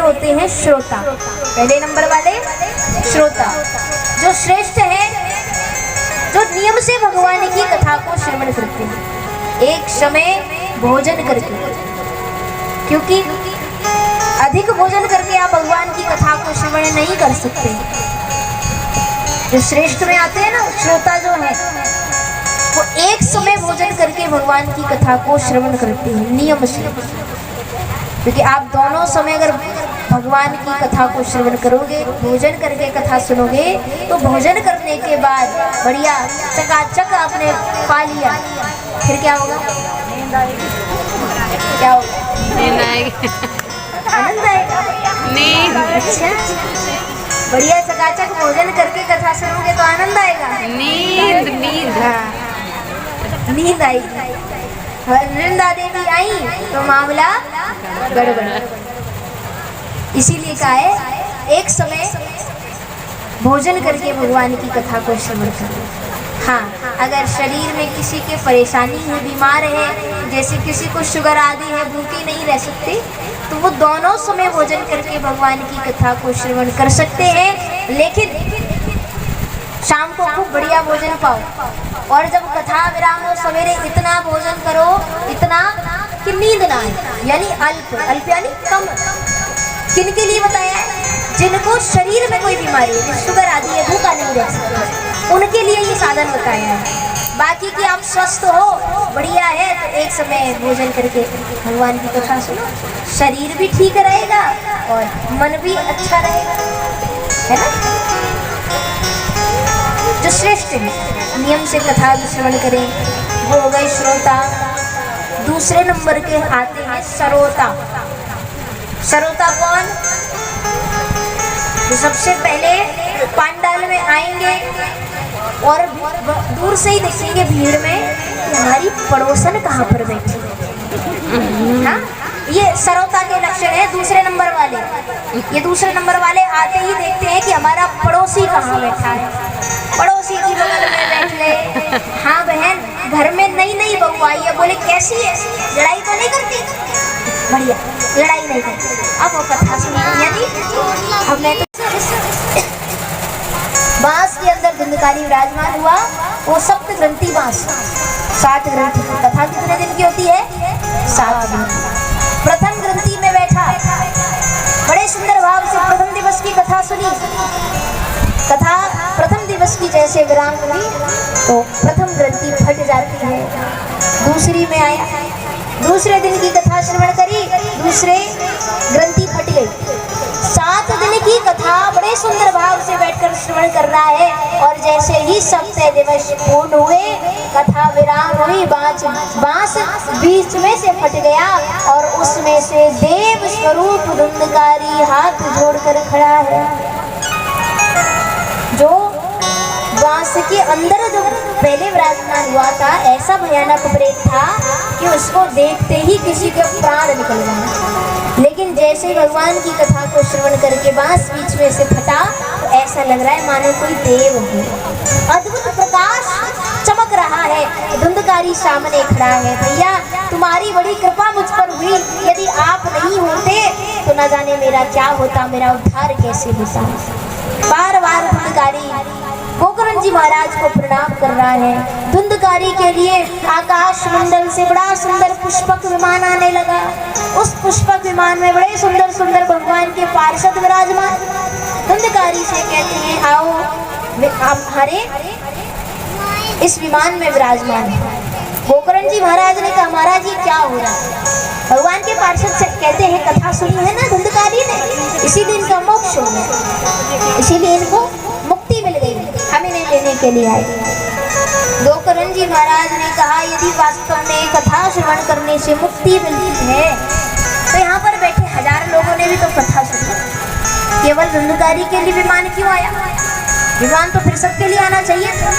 होते हैं श्रोता। पहले नंबर वाले श्रोता, जो श्रेष्ठ है, जो नियम से भगवान की कथा को श्रवण करते हैं एक समय भोजन करके, क्योंकि अधिक भोजन करके आप भगवान की कथा को श्रवण नहीं कर सकते। जो श्रेष्ठ में आते हैं ना श्रोता जो है, वो एक समय भोजन करके भगवान की कथा को श्रवण करते हैं नियम से। क्योंकि आप दोनों समय अगर भगवान की कथा को श्रवण करोगे, भोजन करके कथा सुनोगे, तो भोजन करने के बाद बढ़िया चकाचक आपने पा लिया, फिर क्या होगा? क्या होगा? नींद आएगी। आनंद आएगा। नींद। अच्छा, बढ़िया चकाचक भोजन करके कथा सुनोगे तो आनंद आएगा। नींद नींद हाँ, नींद आएगी। नृंदा देवी आई तो मामला गड़बड़। इसीलिए कहा है एक समय भोजन करके भगवान की कथा को श्रवण करो। हाँ, अगर शरीर में किसी के परेशानी है, बीमार है, जैसे किसी को शुगर आदि है, भूखे नहीं रह सकते, तो वो दोनों समय भोजन करके भगवान की कथा को श्रवण कर सकते हैं। लेकिन शाम को खूब बढ़िया भोजन पाओ, और जब कथा विराम हो सवेरे इतना भोजन करो, इतना कि नींद ना आए, यानी अल्प। अल्प यानी कम। किनके लिए बताया है? जिनको शरीर में कोई बीमारी है, शुगर आदि है, भूखा नहीं रह सकते, उनके लिए ये साधन बताया है। बाकी कि आप स्वस्थ हो, बढ़िया है, तो एक समय भोजन करके भगवान की कथा सुनो, शरीर भी ठीक रहेगा और मन भी अच्छा रहेगा, है ना? जो श्रेष्ठ है, नियम से कथा श्रवण करें, वो हो गए श्रोता। दूसरे नंबर के आते हैं सरोता। सरोता कौन? जो सबसे पहले पांडाल में आएंगे और दूर से ही देखेंगे भीड़ में कि हमारी पड़ोसन कहाँ पर बैठी है। हाँ, ये सरोता के लक्षण है दूसरे नंबर वाले। ये दूसरे नंबर वाले आते ही देखते हैं कि हमारा पड़ोसी कहाँ बैठा है, पड़ोसी की बगल में बैठ गए। हाँ बहन, घर में नई नई बहू आई है, बोले कैसी है, लड़ाई तो नहीं करती? बढ़िया, लड़ाई नहीं करती। अब वो कथा सुनिए, यानी हमने तो बांस के अंदर धुंधकारी विराजमान हुआ, वो सप्त ग्रंथि बांस, 7 ग्रंथि। कथा कितने दिन की होती है? 7 दिन। प्रथम ग्रंथि में बैठा, बड़े सुंदर भाव से प्रथम दिवस की कथा सुनी। कथा प्रथम दिवस की जैसे विराम हुई तो प्रथम ग्रंथि फट जाती है। दूसरी में आया, दूसरे दिन की कथा श्रवण करी, दूसरे ग्रंथि फट गई। 7 दिन की कथा बड़े सुंदर भाव से बैठकर श्रवण कर रहा है, और जैसे ही सप्तह दिवस पूर्ण हुए, कथा विराम हुई, बांस बीच में से फट गया और उसमें से देव स्वरूप धुंधकारी हाथ जोड़कर खड़ा है। जो बांस के अंदर जो पहले विराजमान हुआ था, ऐसा भयानक प्रेत था कि उसको देखते ही किसी के प्राण निकल गए। लेकिन जैसे ही भगवान की कथा को श्रवण करके बांस बीच में से फटा, तो ऐसा लग रहा है मानो कोई देव हो। अद्भुत प्रकाश चमक रहा है, धुंधकारी सामने खड़ा है। भैया, तुम्हारी बड़ी कृपा मुझ पर हुई, यदि आप नहीं होते तो न जाने मेरा क्या होता, मेरा उद्धार कैसे होता। बार बार धुंधकारी गोकर्ण जी महाराज को प्रणाम कर रहा है। धुंधकारी के लिए आकाश मंडल से बड़ा सुंदर पुष्पक विमान आने लगा। उस पुष्पक विमान में बड़े सुंदर सुंदर भगवान के पार्षद विराजमान। धुंधकारी से कहते हैं, आओ आप हमारे इस विमान में विराजमान है। गोकर्ण जी महाराज ने कहा, महाराज ये क्या हो रहा है? भगवान के पार्षद से कहते हैं, कथा सुनी है ना धुंधकारी ने, इसीलिए इनका मोक्ष हो गया, इसीलिए इनको मुक्ति मिल गई, हम इन्हें लेने के लिए आए। गोकर्ण जी महाराज ने कहा, यदि वास्तव में कथा श्रवण करने से मुक्ति मिलती है तो यहाँ पर बैठे 1000 लोगों ने भी तो कथा सुनी, केवल धुंधकारी के लिए विमान क्यों आया? विमान तो फिर सबके लिए आना चाहिए था।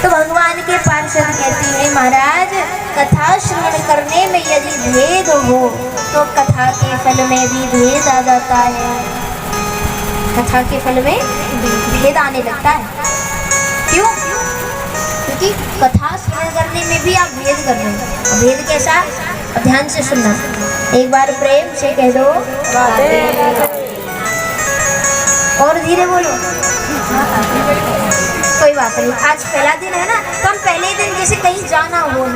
तो भगवान के पार्षद कहते हैं, महाराज कथा श्रवण करने में यदि भेद हो तो कथा के फल में भी भेद आ जाता है। कथा के फल में भेद आने लगता है। क्यों? क्योंकि कथा श्रवण करने में भी आप भेद कर रहे हैं। भेद कैसा? ध्यान से सुनना। एक बार प्रेम से कह दो, और धीरे बोलो। कोई बात नहीं, आज पहला दिन है ना, तो हम पहले दिन जैसे कहीं जाना हो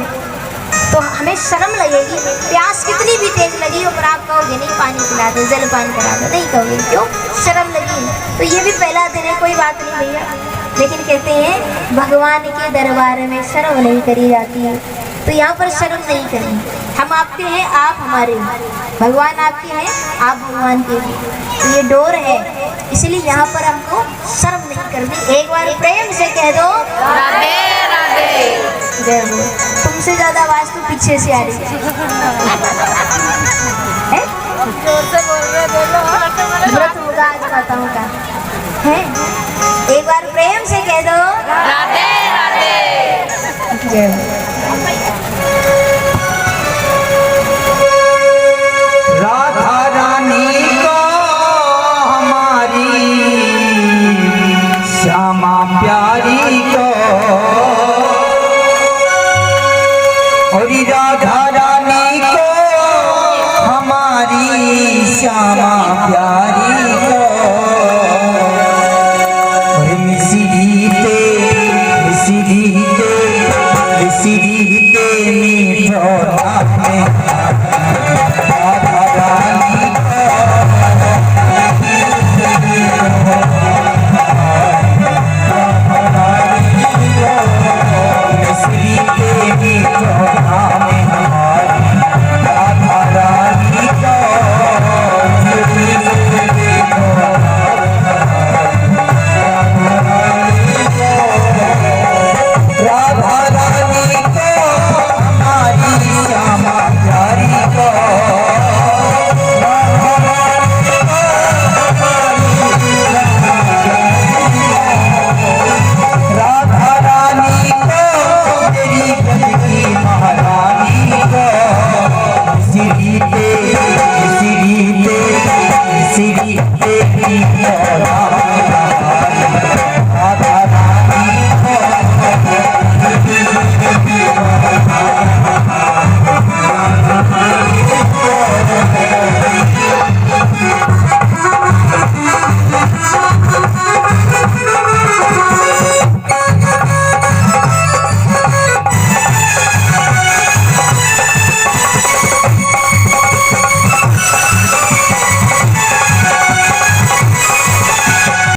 तो हमें शर्म लगेगी, प्यास कितनी भी तेज लगी हो, पर आप कहोगे नहीं पानी पिला दो, जल पान करा दो, नहीं कहोगे, क्यों? शर्म लगी। तो ये भी पहला दिन है, कोई बात नहीं भैया। लेकिन कहते हैं भगवान के दरबार में शर्म नहीं करी जाती है, तो यहाँ पर शर्म नहीं करनी। हम आपके हैं, आप हमारे, भगवान आपके हैं, आप भगवान के। तो ये डोर है, इसलिए यहाँ पर हमको शर्म नहीं करनी। एक बार प्रेम से कह दो, राधे राधे। जय हो। तुमसे ज्यादा आवाज तो पीछे से आ रही है। जोर से बोल रहे, बोलो। व्रत होगा आज माताओं का है। एक बार प्रेम से कह दो, राधे राधे। जय हो। राधा रानी को हमारी श्यामा प्यारी को, और राधा रानी को हमारी श्यामा प्यारी को,